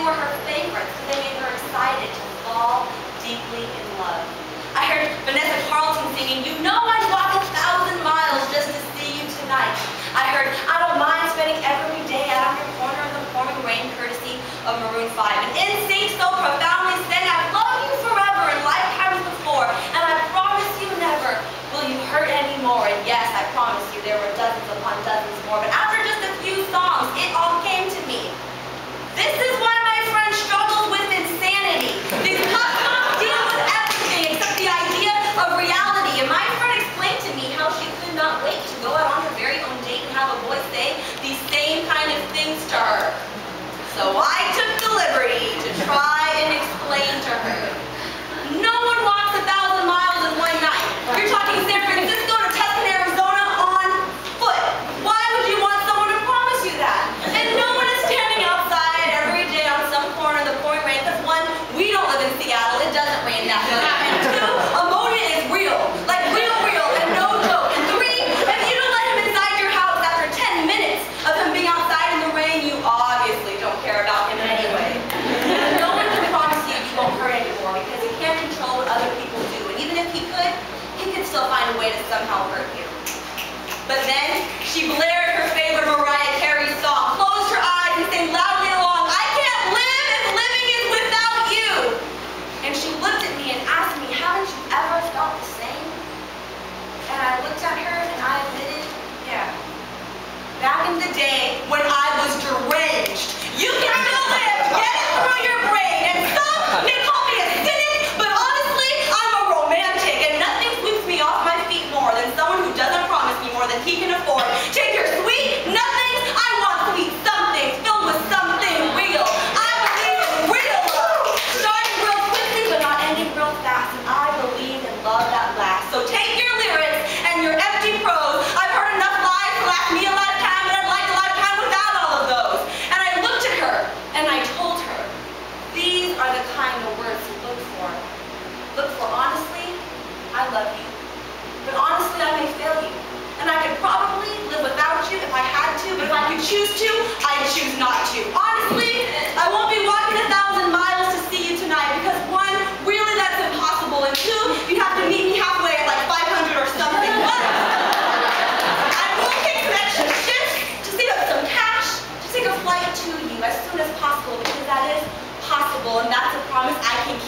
were her favorites because they made her excited to fall deeply in love. I heard Vanessa Carlton singing, "You know I'd walk 1,000 miles just to see you tonight." I heard, "I don't mind spending every day out on your corner in the pouring rain," courtesy of Maroon 5. And NSYNC so profoundly sang, "I've loved you forever in lifetimes before, and I promise you never will you hurt anymore." And yes, I promise you there were dozens upon dozens more. But after just a few songs, it all came to me. This is why my friend struggles with insanity. These pop songs deal with everything except the idea of reality. And my friend explained to me how she could not wait to go out on her very own date and have a boy say these same kind of things to her. So I took the liberty to try and explain to her. No one walks 1,000 miles in one night. You're talking San Francisco to Tustin, Arizona on foot. Why would you want someone to promise you that? And no one is standing outside every day on some corner in the pouring rain because one, we don't live in Seattle, it doesn't rain that much. And two, ammonia is real. Like real, and no joke. And three, if you don't let him inside your house after 10 minutes of him being outside in the rain, you obviously don't care about him anyway. No one can promise you you won't hurt anymore because he can't control what other people do. And even if he could still find a way to somehow hurt you. But then she blared her favorite Mariah Carey song, closed her eyes and sang loudly along, "I can't live if living is without you." And she looked at me and asked me, "Haven't you ever felt the same?" And I looked at her and I admitted, yeah. Back in the day when I was deranged. You can still live, get it through your brain. And some may call me a cynic, but honestly, I'm a romantic. And nothing sweeps me off my feet more than someone who doesn't promise me more than he can afford. Take your sweet nothings, I want sweet somethings filled with something real. I believe in real love. Starting real quickly, but not ending real fast. And I believe in love that lasts. So take your lyrics and your empty prose. I've heard enough lies to last me a lifetime, and I'd like a lifetime without all of those. And I looked at her and I told her, these are the kind of words to look for. Look for honestly, I love you. But honestly, I may fail you. And I could probably live without you if I had to, but if I could choose to, I'd choose not to. Honestly, I won't be walking 1,000 miles to see you tonight because one, really that's impossible, and two, you'd have to meet me halfway at like 500 or something. But I will take some extra shifts to save up some cash to take a flight to you as soon as possible because that is possible and that's a promise I can keep.